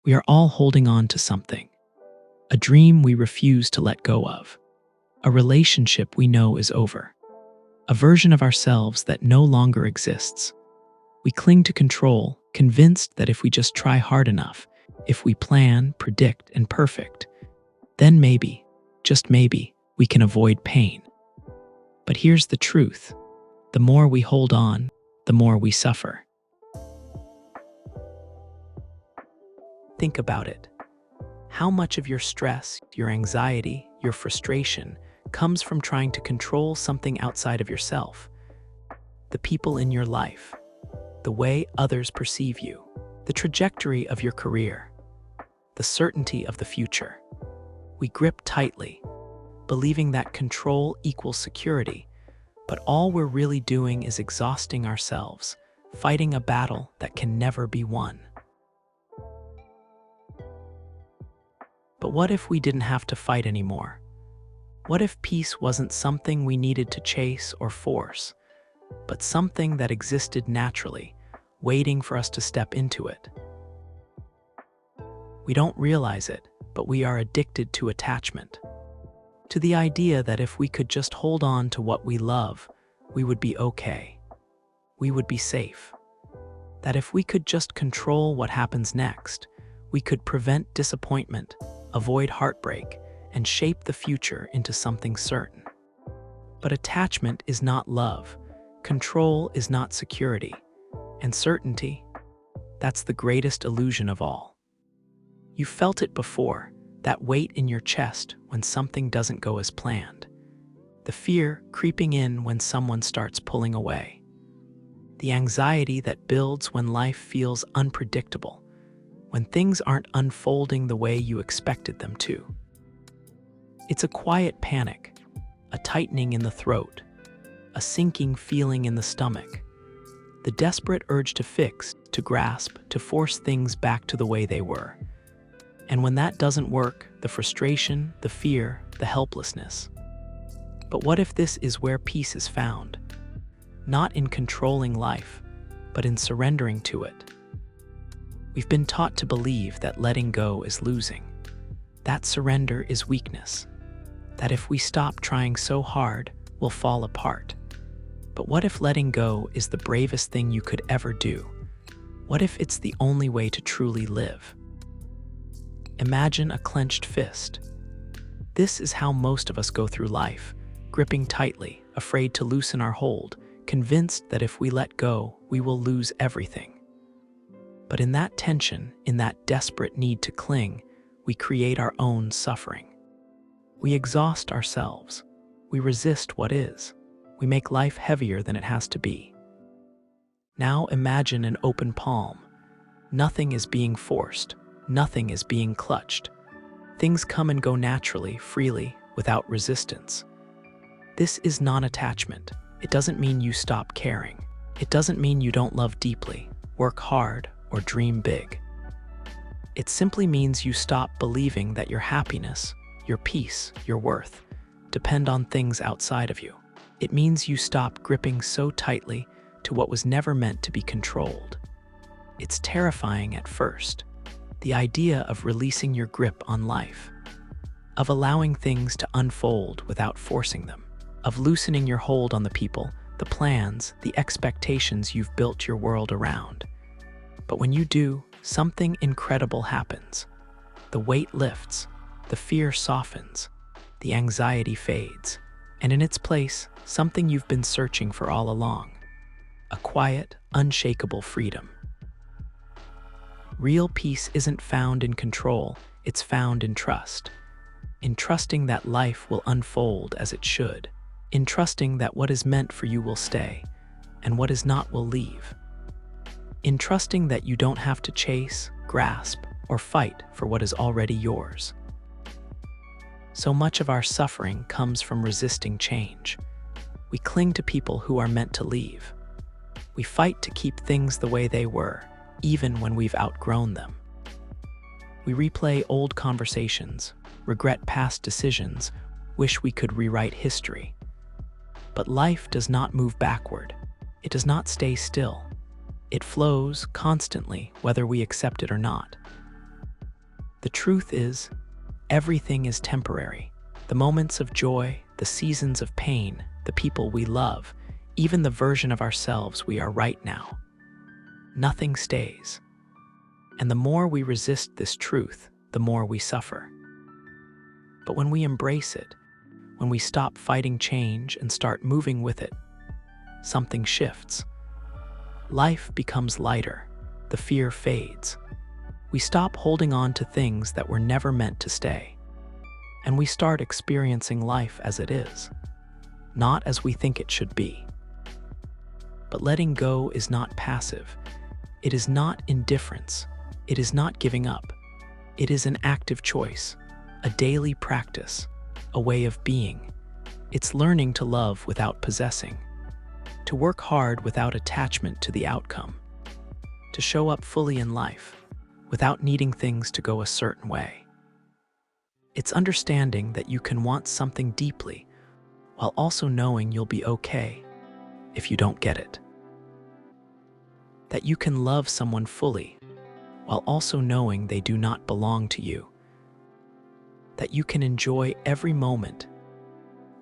We are all holding on to something, a dream we refuse to let go of, a relationship we know is over, a version of ourselves that no longer exists. We cling to control, convinced that if we just try hard enough, if we plan, predict, and perfect, then maybe, just maybe, we can avoid pain. But here's the truth. The more we hold on, the more we suffer. Think about it. How much of your stress, your anxiety, your frustration comes from trying to control something outside of yourself? The people in your life, the way others perceive you, the trajectory of your career, the certainty of the future. We grip tightly, believing that control equals security, but all we're really doing is exhausting ourselves, fighting a battle that can never be won. But what if we didn't have to fight anymore? What if peace wasn't something we needed to chase or force, but something that existed naturally, waiting for us to step into it? We don't realize it, but we are addicted to attachment. To the idea that if we could just hold on to what we love, we would be okay. We would be safe. That if we could just control what happens next, we could prevent disappointment, avoid heartbreak, and shape the future into something certain. But attachment is not love. Control is not security. And certainty, that's the greatest illusion of all. You felt it before, that weight in your chest when something doesn't go as planned. The fear creeping in when someone starts pulling away. The anxiety that builds when life feels unpredictable, when things aren't unfolding the way you expected them to. It's a quiet panic, a tightening in the throat, a sinking feeling in the stomach, the desperate urge to fix, to grasp, to force things back to the way they were. And when that doesn't work, the frustration, the fear, the helplessness. But what if this is where peace is found? Not in controlling life, but in surrendering to it. We've been taught to believe that letting go is losing. That surrender is weakness. That if we stop trying so hard, we'll fall apart. But what if letting go is the bravest thing you could ever do? What if it's the only way to truly live? Imagine a clenched fist. This is how most of us go through life, gripping tightly, afraid to loosen our hold, convinced that if we let go, we will lose everything. But in that tension, in that desperate need to cling, we create our own suffering. We exhaust ourselves. We resist what is. We make life heavier than it has to be. Now imagine an open palm. Nothing is being forced. Nothing is being clutched. Things come and go naturally, freely, without resistance. This is non-attachment. It doesn't mean you stop caring. It doesn't mean you don't love deeply, work hard, or dream big. It simply means you stop believing that your happiness, your peace, your worth depend on things outside of you. It means you stop gripping so tightly to what was never meant to be controlled. It's terrifying at first, the idea of releasing your grip on life, of allowing things to unfold without forcing them, of loosening your hold on the people, the plans, the expectations you've built your world around. But when you do, something incredible happens. The weight lifts, the fear softens, the anxiety fades, and in its place, something you've been searching for all along, a quiet, unshakable freedom. Real peace isn't found in control, it's found in trust. In trusting that life will unfold as it should. In trusting that what is meant for you will stay, and what is not will leave. In trusting that you don't have to chase, grasp, or fight for what is already yours. So much of our suffering comes from resisting change. We cling to people who are meant to leave. We fight to keep things the way they were, even when we've outgrown them. We replay old conversations, regret past decisions, wish we could rewrite history. But life does not move backward. It does not stay still. It flows constantly, whether we accept it or not. The truth is, everything is temporary. The moments of joy, the seasons of pain, the people we love, even the version of ourselves we are right now. Nothing stays. And the more we resist this truth, the more we suffer. But when we embrace it, when we stop fighting change and start moving with it, something shifts. Life becomes lighter. The fear fades. We stop holding on to things that were never meant to stay. And we start experiencing life as it is, not as we think it should be. But letting go is not passive. It is not indifference. It is not giving up. It is an active choice, a daily practice, a way of being. It's learning to love without possessing, to work hard without attachment to the outcome, to show up fully in life without needing things to go a certain way. It's understanding that you can want something deeply while also knowing you'll be okay if you don't get it. That you can love someone fully while also knowing they do not belong to you. That you can enjoy every moment,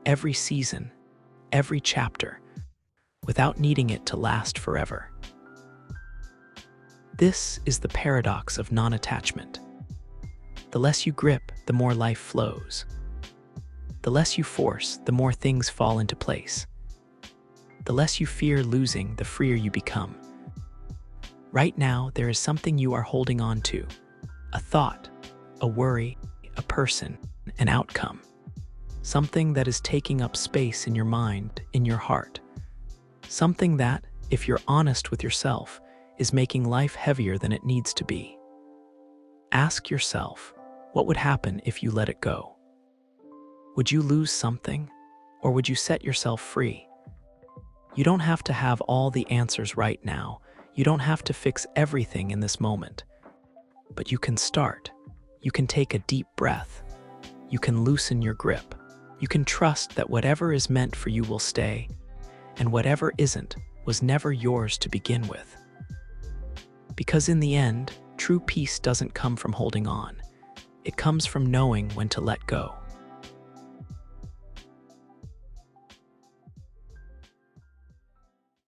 every season, every chapter, without needing it to last forever. This is the paradox of non-attachment. The less you grip, the more life flows. The less you force, the more things fall into place. The less you fear losing, the freer you become. Right now, there is something you are holding on to, a thought, a worry, a person, an outcome. Something that is taking up space in your mind, in your heart. Something that, if you're honest with yourself, is making life heavier than it needs to be. Ask yourself, what would happen if you let it go? Would you lose something, or would you set yourself free? You don't have to have all the answers right now. You don't have to fix everything in this moment. But you can start. You can take a deep breath. You can loosen your grip. You can trust that whatever is meant for you will stay, and whatever isn't was never yours to begin with. Because in the end, true peace doesn't come from holding on. It comes from knowing when to let go.